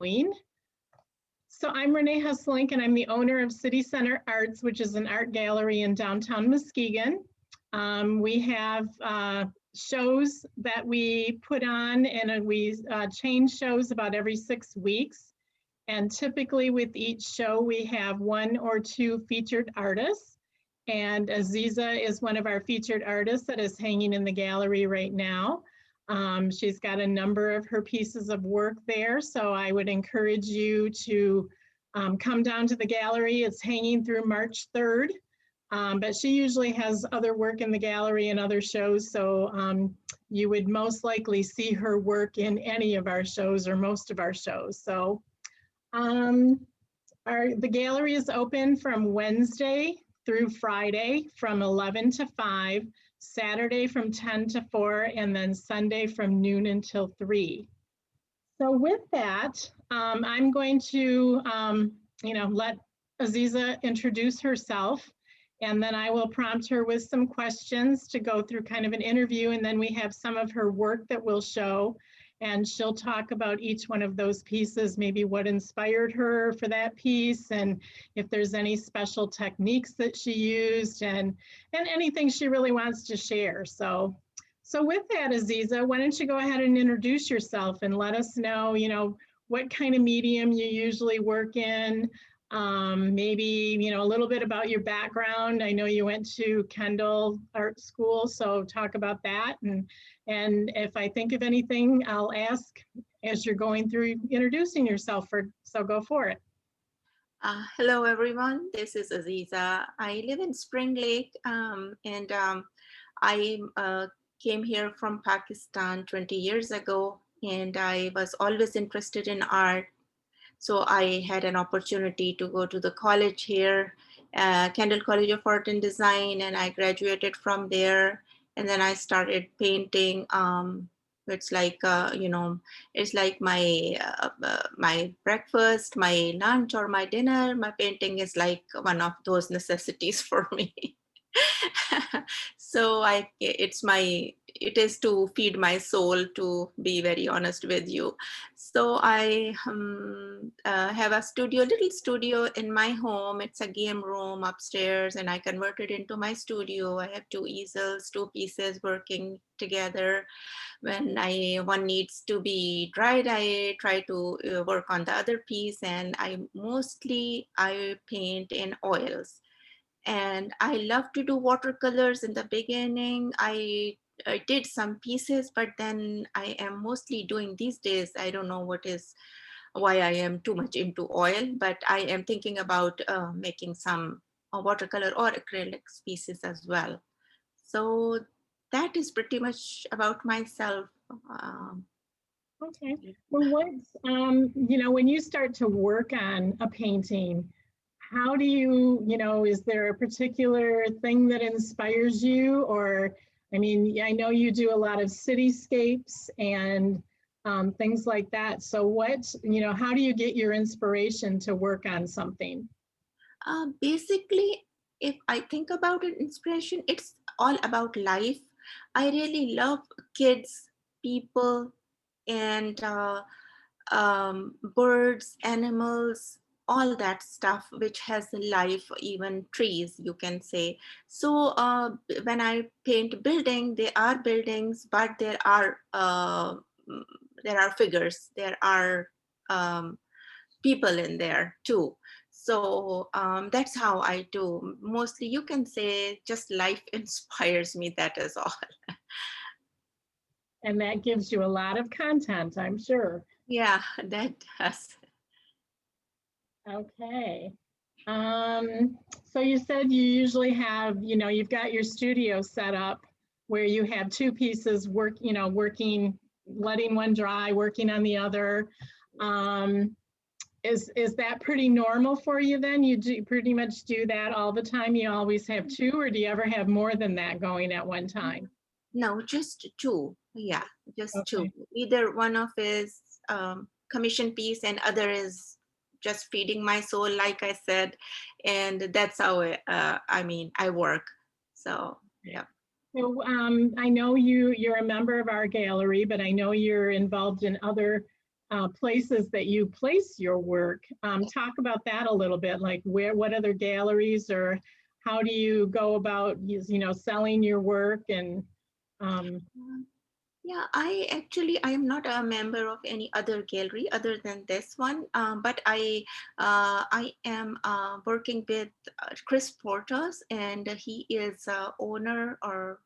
doing. So I'm Renee Husselink, and I'm the owner of City Center Arts, which is an art gallery in downtown Muskegon. We have shows that we put on, and we change shows about every 6 weeks. And typically with each show, we have 1 or 2 featured artists. And Aziza is one of our featured artists that is hanging in the gallery right now. She's got a number of her pieces of work there, so I would encourage you to come down to the gallery. It's hanging through March 3rd, but she usually has other work in the gallery and other shows, so you would most likely see her work in any of our shows or most of our shows. So the gallery is open from Wednesday through Friday from 11 to 5, Saturday from 10 to 4, and then Sunday from noon until 3. So with that, I'm going to, let Aziza introduce herself, and then I will prompt her with some questions to go through kind of an interview, and then we have some of her work that we'll show, and she'll talk about each one of those pieces, maybe what inspired her for that piece, and if there's any special techniques that she used, and anything she really wants to share. So with that, Aziza, why don't you go ahead and introduce yourself and let us know, what kind of medium you usually work in, maybe, a little bit about your background. I know you went to Kendall Art School, so talk about that. And if I think of anything, I'll ask as you're going through introducing yourself, so go for it. Hello, everyone. This is Aziza. I live in Spring Lake, and I came here from Pakistan 20 years ago, and I was always interested in art. So I had an opportunity to go to the college here, Kendall College of Art and Design, and I graduated from there. And then I started painting. It's like, it's like my breakfast, my lunch, or my dinner. My painting is like one of those necessities for me. So it is to feed my soul, to be very honest with you. So I have a little studio in my home. It's a game room upstairs, and I converted into my studio. I have 2 easels, 2 pieces working together. When one needs to be dried, I try to work on the other piece, and I paint in oils. And I love to do watercolors. In the beginning, I did some pieces, but then I am mostly doing these days, I don't know why I am too much into oil, but I am thinking about making some watercolor or acrylics pieces as well. So that is pretty much about myself. Okay. Well, when you start to work on a painting, how do you, is there a particular thing that inspires you? Or, I mean, I know you do a lot of cityscapes and things like that. So how do you get your inspiration to work on something? Basically, if I think about it, inspiration, it's all about life. I really love kids, people, and birds, animals, all that stuff which has life, even trees, you can say. So when I paint building, they are buildings, but there are figures, there are people in there too. So that's how I do. Mostly you can say just life inspires me, that is all. And that gives you a lot of content, I'm sure. Yeah, that does. Okay. So you said you usually have, you've got your studio set up where you have 2 pieces working, letting one dry, working on the other. Is that pretty normal for you then? You do pretty much do that all the time? You always have 2, or do you ever have more than that going at one time? No, just 2. Yeah, just Okay. 2. Either one of is commission piece and other is just feeding my soul, like I said. And that's how I work. So, yeah. So I know you're a member of our gallery, but I know you're involved in other places that you place your work. Talk about that a little bit, like what other galleries, or how do you go about, selling your work? And Yeah, I am not a member of any other gallery other than this one, but I am working with Chris Portas, and he is owner or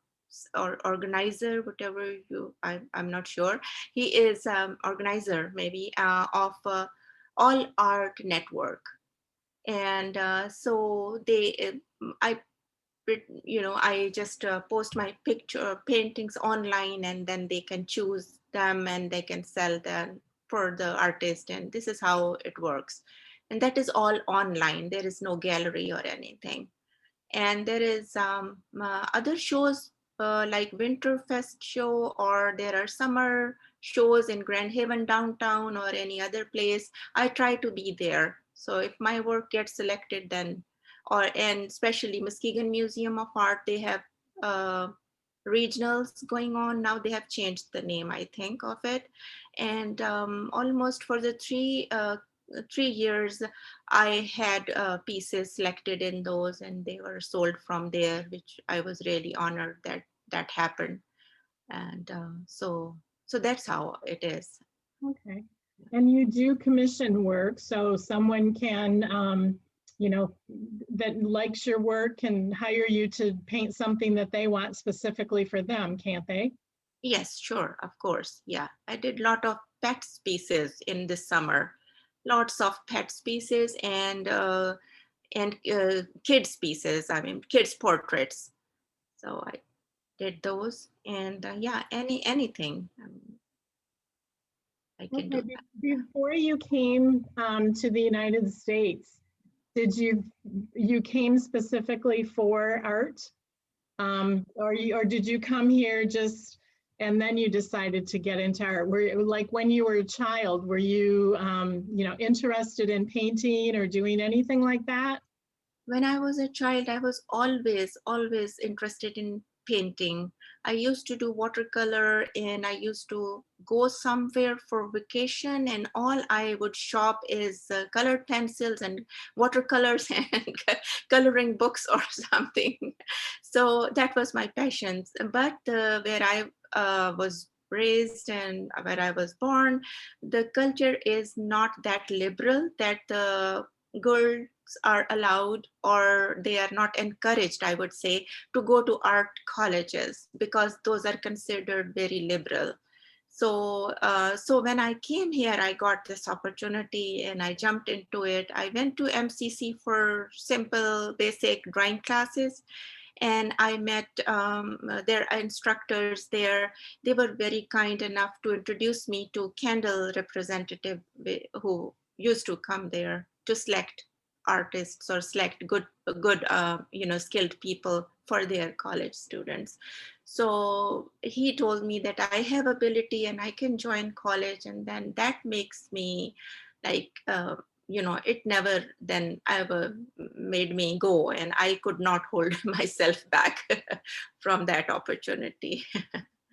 organizer, whatever I'm not sure. He is organizer maybe of All Art Network, and so I just post my picture paintings online, and then they can choose them and they can sell them for the artist. And this is how it works. And that is all online. There is no gallery or anything. And there is other shows like Winterfest show, or there are summer shows in Grand Haven downtown or any other place. I try to be there. So if my work gets selected, then and especially Muskegon Museum of Art, they have regionals going on now. They have changed the name, I think, of it. And almost for the 3 years I had pieces selected in those, and they were sold from there, which I was really honored that happened. And so that's how it is. okay. And you do commission work, so someone can, that likes your work can hire you to paint something that they want specifically for them, can't they? Yes, sure, of course. Yeah, I did a lot of pet pieces in this summer, lots of pet pieces and kids pieces. I mean, kids portraits. So I did those, and yeah, anything I can Okay, do that. before you came to the United States, did you came specifically for art? Or did you come here just, and then you decided to get into art? Like when you were a child, were you, interested in painting or doing anything like that? When I was a child, I was always interested in painting. I used to do watercolor, and I used to go somewhere for vacation, and all I would shop is colored pencils and watercolors and coloring books or something. So that was my passion. But where I was raised and where I was born, the culture is not that liberal that the girls are allowed, or they are not encouraged, I would say, to go to art colleges, because those are considered very liberal. So when I came here, I got this opportunity and I jumped into it. I went to MCC for simple basic drawing classes, and I met their instructors there. They were very kind enough to introduce me to Kendall representative who used to come there to select artists or select good skilled people for their college students. So he told me that I have ability and I can join college, and then that makes me like it never then ever made me go, and I could not hold myself back from that opportunity.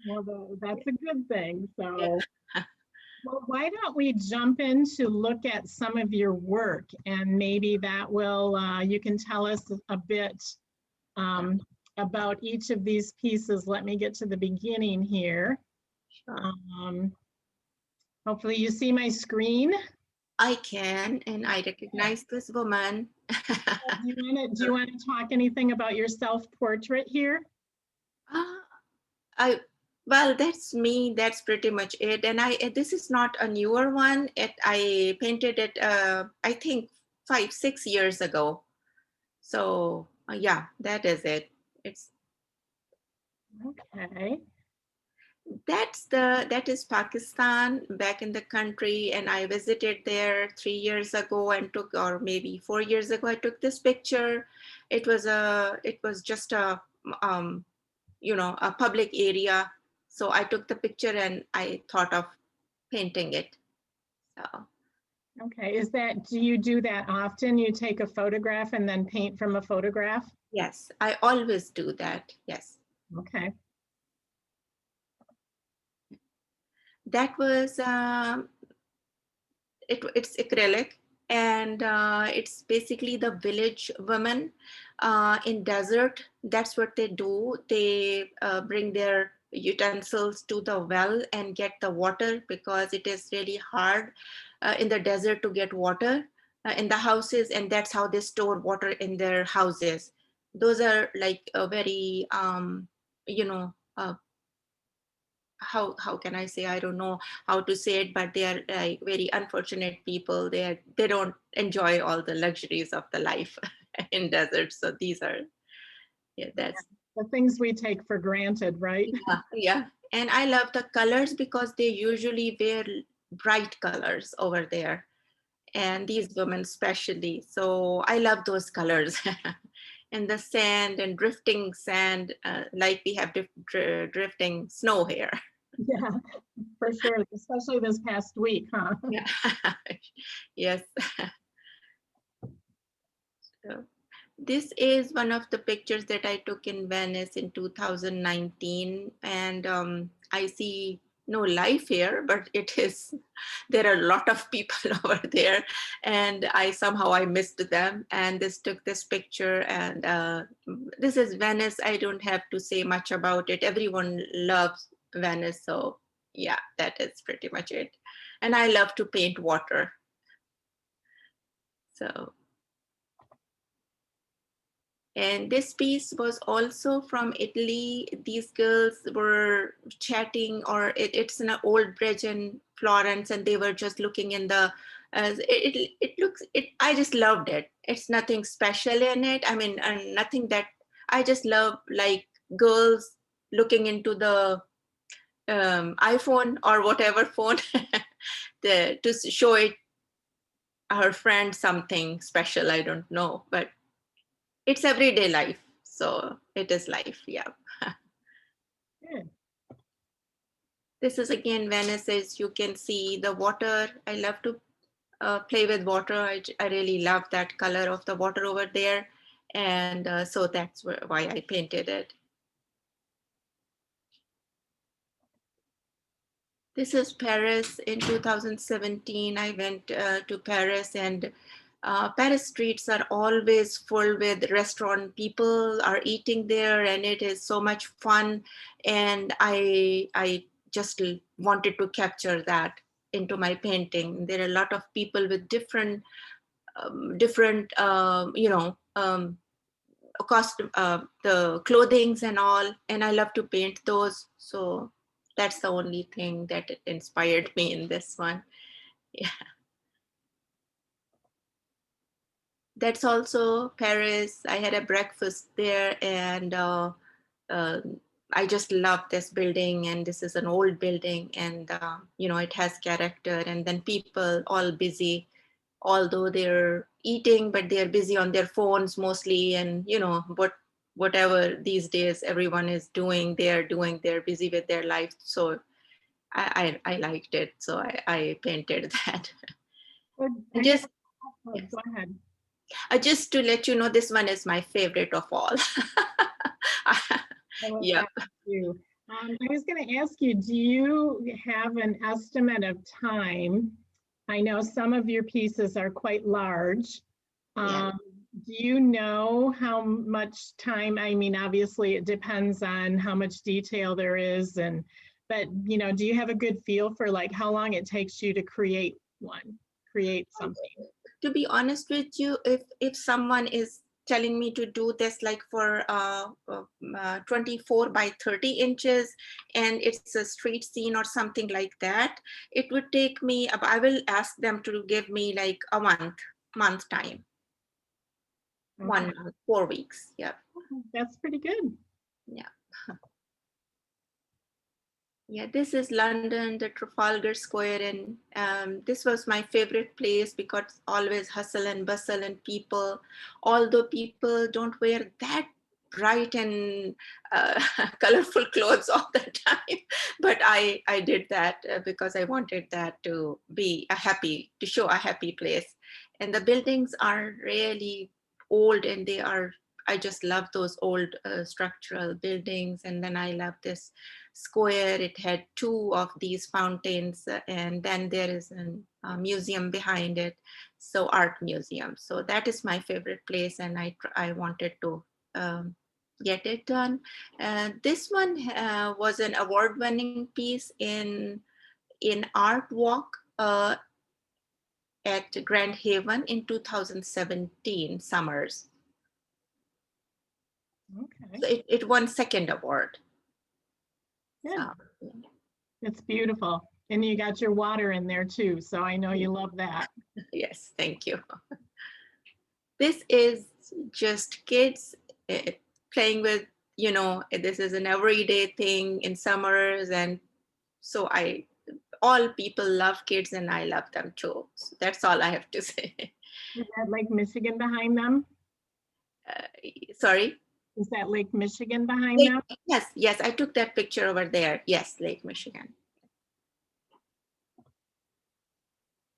Well, that's a good thing. Yeah. So, well, why don't we jump in to look at some of your work, and maybe that will, you can tell us a bit about each of these pieces. Let me get to the beginning here. Sure. Hopefully you see my screen. I can, and I recognize this woman. Do you want to talk anything about your self-portrait here? I Well, that's me. That's pretty much it. And this is not a newer one. I painted it. I think 5-6 years ago. So yeah, that is it. It's Okay. that is Pakistan, back in the country, and I visited there 3 years ago and or maybe 4 years ago, I took this picture. It was just a public area, so I took the picture and I thought of painting it. So Okay. Do you do that often? You take a photograph and then paint from a photograph? yes, I always do that. Yes. Okay. That was it's acrylic, and it's basically the village women in desert. That's what they do. They bring their utensils to the well and get the water, because it is really hard in the desert to get water in the houses, and that's how they store water in their houses. Those are like a very you know how can I say, I don't know how to say it, but they are like very unfortunate people. They don't enjoy all the luxuries of the life in deserts. So these are, yeah, that's The things we take for granted, right? yeah. And I love the colors because they usually wear bright colors over there, and these women especially. So I love those colors. And the sand and drifting sand, like we have drifting snow here. Yeah, for sure, especially this past week, huh? Yeah. Yes. So this is one of the pictures that I took in Venice in 2019, and I see no life here, but it is, there are a lot of people over there, and I missed them, and this took this picture. And this is Venice. I don't have to say much about it. Everyone loves Venice. So yeah, that is pretty much it. And I love to paint water. So, and this piece was also from Italy. These girls were chatting, or it's an old bridge in Florence, and they were just looking in the, I just loved it. It's nothing special in it. I mean, and nothing that, I just love like girls looking into the iPhone or whatever phone to show it her friend something special. I don't know, but it's everyday life. So it is life. Yeah. Good. This is again Venice. As you can see, the water. I love to play with water. I really love that color of the water over there. And so that's why I painted it. This is Paris in 2017. I went to Paris, and Paris streets are always full with restaurant. People are eating there, and it is so much fun. And I just wanted to capture that into my painting. There are a lot of people with different costume, the clothings and all, and I love to paint those. So that's the only thing that inspired me in this one. Yeah. That's also Paris. I had a breakfast there, and uh, I just love this building, and this is an old building, and it has character, and then people all busy, although they're eating, but they're busy on their phones mostly. And whatever these days everyone is doing, they're busy with their life. So I liked it, so I painted that. Good. And just Go ahead. just to let you know, this one is my favorite of all. Yeah. You. I was going to ask you, do you have an estimate of time? I know some of your pieces are quite large. Yeah. Do you know how much time? I mean, obviously it depends on how much detail there is, but do you have a good feel for like how long it takes you to create something? To be honest with you, if someone is telling me to do this like for 24 by 30 inches, and it's a street scene or something like that, it would take me, I will ask them to give me like a month time. Okay. 1 month, 4 weeks. Yeah. That's pretty good. Yeah. Yeah, this is London, the Trafalgar Square, and this was my favorite place because always hustle and bustle and people, although people don't wear that bright and colorful clothes all the time, but I did that because I wanted that to be to show a happy place. And the buildings are really old, and I just love those old structural buildings. And then I love this square. It had 2 of these fountains, and then there is museum behind it. So art museum. So that is my favorite place, and I wanted to get it done. This one was an award-winning piece in Artwalk at Grand Haven in 2017 summers. Okay. So it won second award. Good. So, It's beautiful. And you got your water in there too. So I know you love that. yes, thank you. This is just kids playing with, you know, this is an everyday thing in summers. And so all people love kids and I love them too. So that's all I have to say. Is that Lake Michigan behind them? Sorry? Is that Lake Michigan behind them? Yes, I took that picture over there. Yes, Lake Michigan.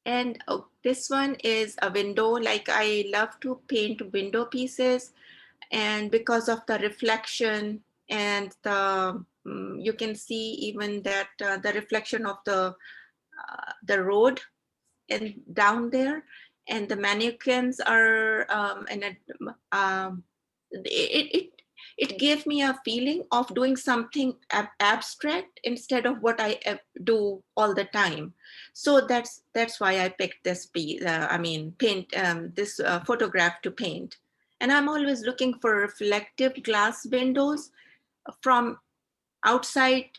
And this one is a window. Like I love to paint window pieces, and because of the reflection and the you can see even that the reflection of the road and down there, and the mannequins are it gave me a feeling of doing something abstract instead of what I do all the time. So that's why I picked this piece. Paint this photograph to paint. And I'm always looking for reflective glass windows from outside,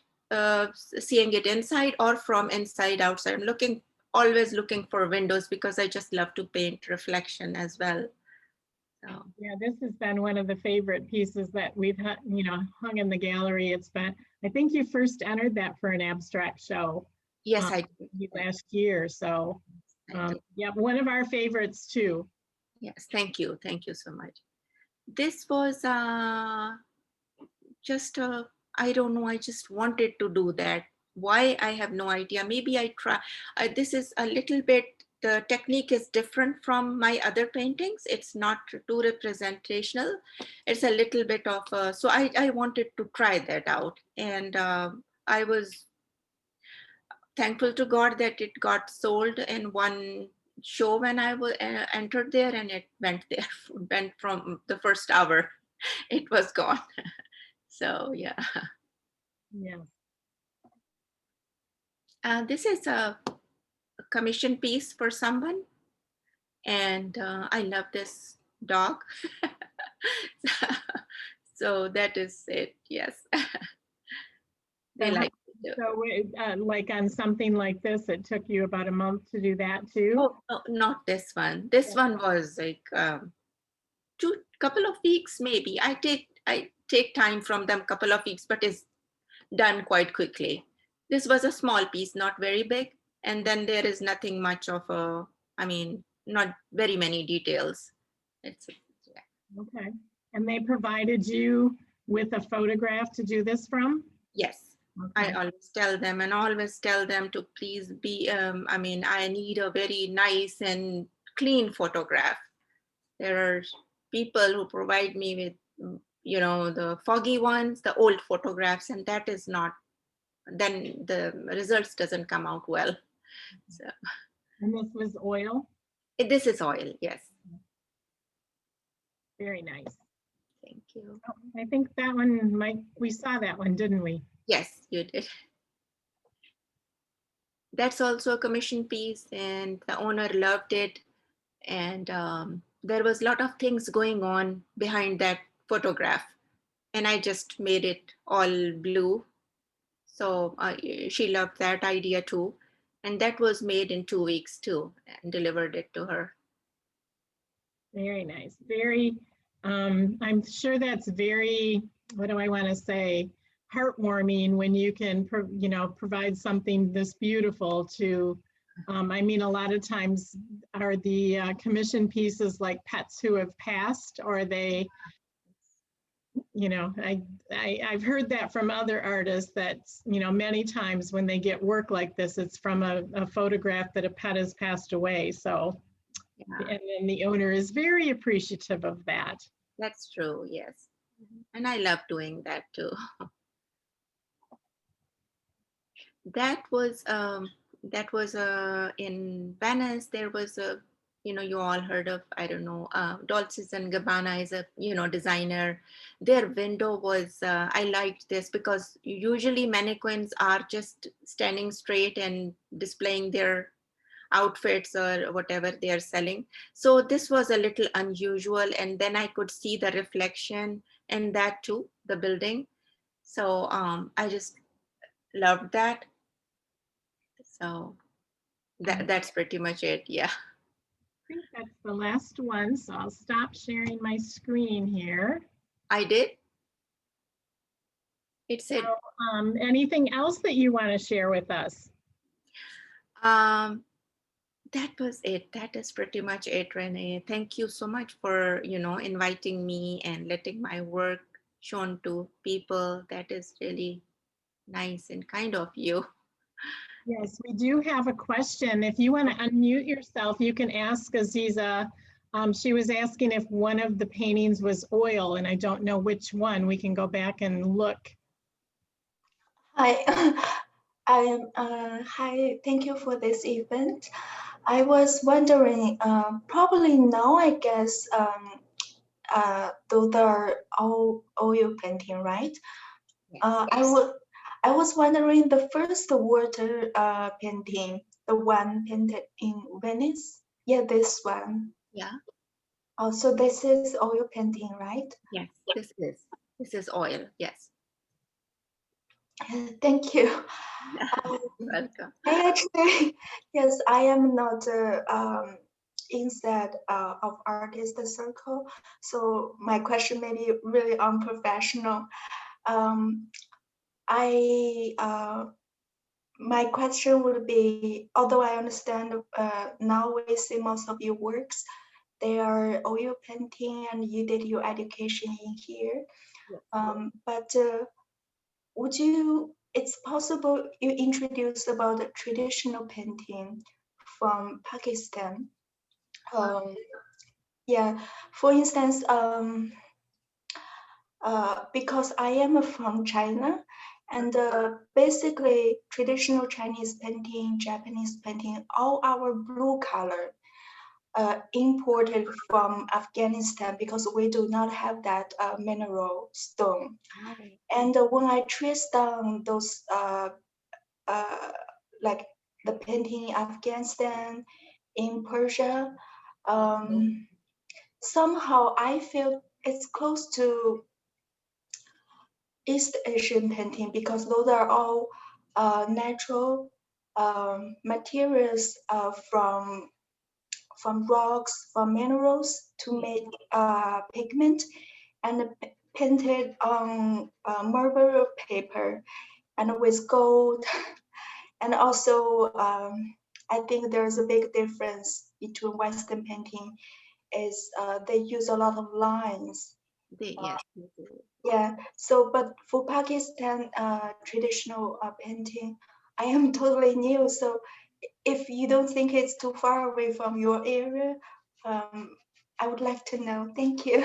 seeing it inside, or from inside outside. I'm always looking for windows because I just love to paint reflection as well. So. Yeah, this has been one of the favorite pieces that we've hung in the gallery. It's been, I think you first entered that for an abstract show. Yes, I did. Last year. So yeah, one of our favorites too. Yes, thank you so much. This was just I don't know, I just wanted to do that. Why, I have no idea. Maybe I try. This is a little bit, the technique is different from my other paintings. It's not too representational. It's a little bit of so I wanted to try that out, and I was thankful to God that it got sold in one show when I was entered there, and it went from the first hour. It was gone. So yeah. Yeah. This is a commission piece for someone, and I love this dog. So that is it. Yes. They like it too. So like on something like this, it took you about a month to do that too? Oh, not this one. This one was like couple of weeks maybe. I take time from them, couple of weeks, but it's done quite quickly. This was a small piece, not very big, and then there is nothing much of not very many details. Yeah. Okay. And they provided you with a photograph to do this from? Yes. Okay. I always tell them to please be, I need a very nice and clean photograph. There are people who provide me with, the foggy ones, the old photographs, and that is not, then the results doesn't come out well. So. And this was oil? This is oil, yes. Very nice. Thank you. Oh, I think that one, we saw that one, didn't we? Yes, you did. That's also a commission piece, and the owner loved it. And there was a lot of things going on behind that photograph, and I just made it all blue. So she loved that idea too. And that was made in 2 weeks too, and delivered it to her. Very nice. Very, I'm sure that's very, what do I want to say, heartwarming when you can, provide something this beautiful to, a lot of times are the commission pieces like pets who have passed, or they, I've heard that from other artists that, many times when they get work like this, it's from a photograph that a pet has passed away. So, yeah. And then the owner is very appreciative of that. That's true, yes. And I love doing that too. That was that was in Venice. There was a, you all heard of, I don't know, Dolce and Gabbana is a, designer. Their window was, I liked this because usually mannequins are just standing straight and displaying their outfits or whatever they are selling. So this was a little unusual. And then I could see the reflection and that too, the building. So I just loved that. So that's pretty much it. Yeah. I think that's the last one, so I'll stop sharing my screen here. I did. It said, So, anything else that you want to share with us? that was it. That is pretty much it, Renee. Thank you so much for, inviting me and letting my work shown to people. That is really nice and kind of you. Yes, we do have a question. If you want to unmute yourself, you can ask Aziza. She was asking if one of the paintings was oil, and I don't know which one. We can go back and look. Hi, hi, thank you for this event. I was wondering, probably now I guess those are all oil painting, right? Yes. I was wondering the first water painting, the one painted in Venice. Yeah, this one. Yeah. Oh, so this is oil painting, right? Yes. This is oil. Yes. Thank you. Welcome. I actually, yes, I am not inside of artist circle, so my question may be really unprofessional. Um, I my question would be, although I understand now we see most of your works, they are oil painting and you did your education in here. But would you, it's possible you introduce about the traditional painting from Pakistan. Yeah, for instance, because I am from China, and basically traditional Chinese painting, Japanese painting, all our blue color imported from Afghanistan because we do not have that mineral stone. And when I trace down those like the painting in Afghanistan, in Persia, somehow I feel it's close to East Asian painting because those are all natural materials from rocks, from minerals to make pigment and painted on marble paper and with gold. And also, I think there's a big difference between Western painting is they use a lot of lines. Yes. Yeah, so but for Pakistan traditional painting, I am totally new. So if you don't think it's too far away from your area, I would like to know. Thank you.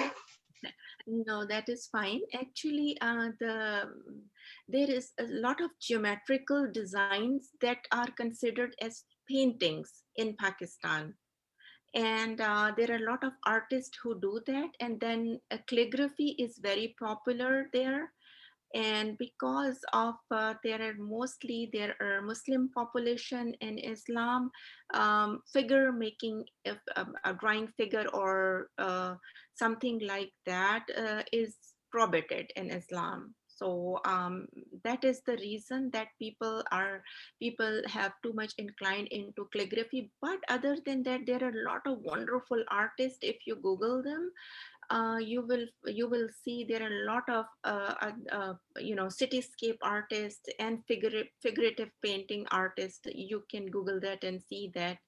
No, that is fine. Actually, there is a lot of geometrical designs that are considered as paintings in Pakistan. And there are a lot of artists who do that. And then calligraphy is very popular there. And because of there are Muslim population in Islam, figure making, a drawing figure or something like that is prohibited in Islam. So that is the reason that people have too much inclined into calligraphy. But other than that, there are a lot of wonderful artists. If you Google them, you will see there are a lot of cityscape artists and figurative painting artists. You can Google that and see that.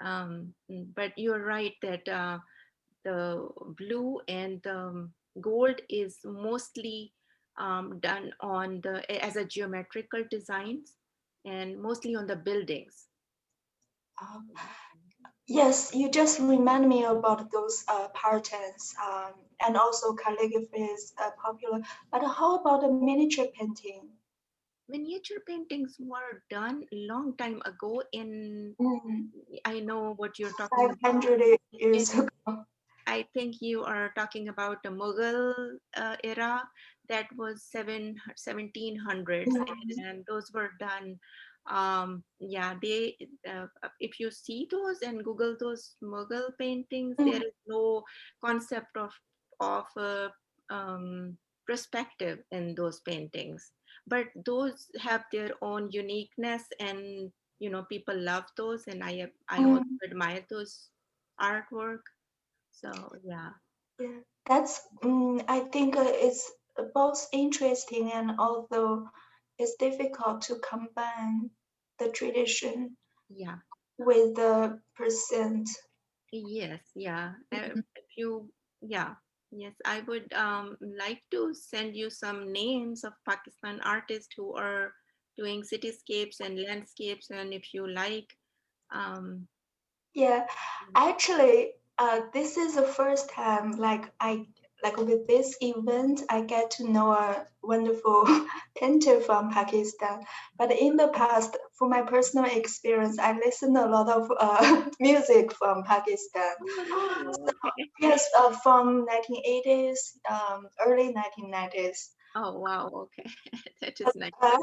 But you're right that the blue and the gold is mostly done on the as a geometrical designs and mostly on the buildings. Yes, you just remind me about those patterns, and also calligraphy is popular. But how about the miniature painting? miniature paintings were done a long time ago in, Mm, I know what you're talking about. 500 years ago. I think you are talking about the Mughal era that was 1700s, and those were done. Yeah, they if you see those and Google those Mughal paintings, there is no concept of perspective in those paintings, but those have their own uniqueness, and people love those, and I also Mm, admire those artwork. So yeah, yeah, that's, I think it's both interesting and although it's difficult to combine the tradition yeah, with the present. yes, yeah. If you, yeah, yes, I would like to send you some names of Pakistan artists who are doing cityscapes and landscapes, and if you like, um, Yeah, actually, this is the first time like with this event, I get to know a wonderful painter from Pakistan. But in the past, for my personal experience, I listened a lot of music from Pakistan. oh, really? Okay. Yes, from 1980s, early 1990s. Oh, wow, okay. That is nice. Uh,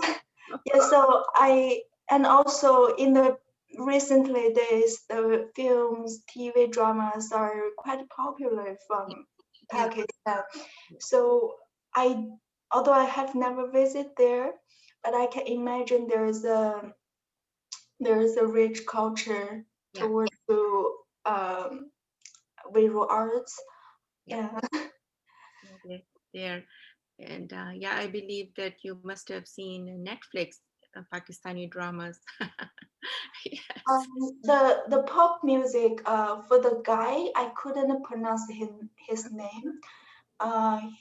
yeah, so and also in the recently days, the films, TV dramas are quite popular Yeah, from yeah, Pakistan. yeah, So I, although I have never visited there, but I can imagine there is a rich culture yeah, towards the visual arts. yeah, Yeah. yeah, there. And yeah, I believe that you must have seen Netflix Pakistani dramas. Yes. The pop music for the guy, I couldn't pronounce his name.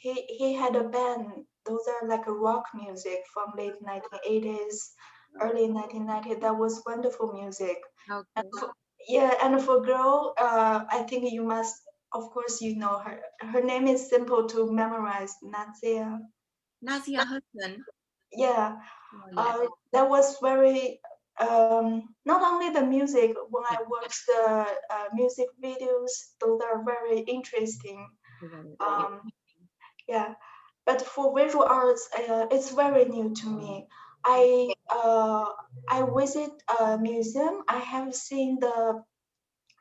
He had a band. Those are like a rock music from late 1980s, early 1990s. That was wonderful music. And Okay. yeah, and for girl, I think you must, of course, you know her. Her name is simple to memorize, Nazia. Nazia Hassan. Yeah, Oh, yes. that was very not only the music. When Yeah. I watch the music videos, those are very interesting. Yeah. Um, yeah, but for visual arts, it's very new to me. I visit a museum. I have seen the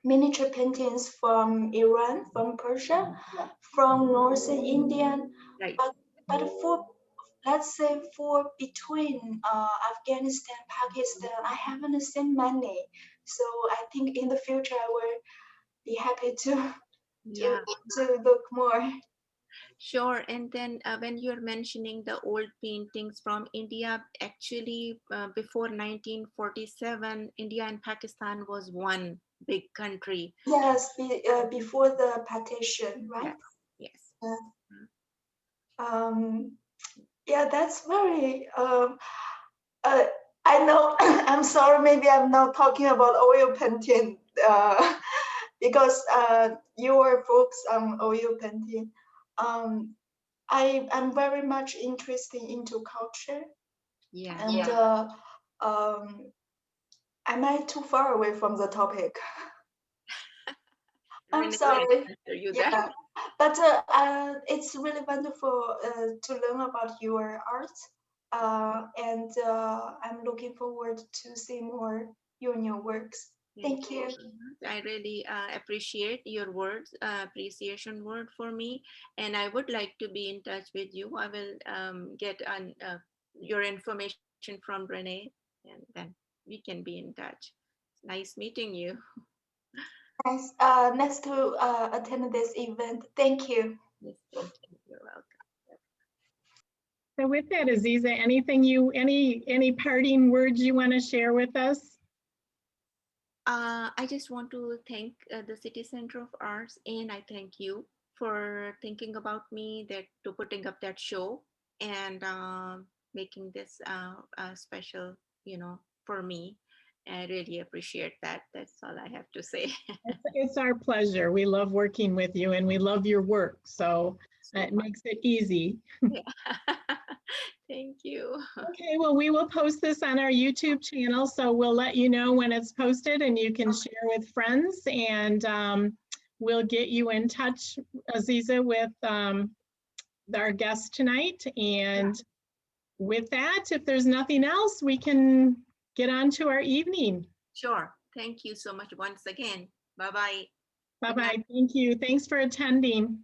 miniature paintings from Iran, from Persia, from northern India, Right. but for, let's say, for between Afghanistan, Pakistan, I haven't seen many. So I think in the future I will be happy to Yeah. to look more. Sure. And then when you're mentioning the old paintings from India, actually, before 1947, India and Pakistan was one big country. Yes, before the partition, right? Yes. Yes. Yeah. Mm. Um, yeah, that's very. Uh, I know. I'm sorry. Maybe I'm not talking about oil painting because you are focused on oil painting. Um, I'm very much interested into culture, Yeah. and um, am I too far away from the topic? I'm Renee will sorry. answer you that. Yeah, but it's really wonderful to learn about your art, and I'm looking forward to see more your new works. Thank Thank you you. so much. I really appreciate your words, appreciation word for me, and I would like to be in touch with you. I will get your information from Renee, and then we can be in touch. Nice meeting you. Nice to attend this event. Thank you. Yes, thank you. You're welcome. So with that, Aziza, any parting words you want to share with us? I just want to thank the City Center of Arts, and I thank you for thinking about me, that to putting up that show and making this special, for me. I really appreciate that. That's all I have to say. It's our pleasure. We love working with you and we love your work. So So it much. makes it easy. Yeah. Thank you. Okay, well, we will post this on our YouTube channel, so we'll let you know when it's posted and you can share with friends, and we'll get you in touch, Aziza, with our guest tonight. And with that, if there's nothing else, we can get on to our evening. Sure. Thank you so much once again. Bye-bye. Bye-bye. Thank you. Thanks for attending.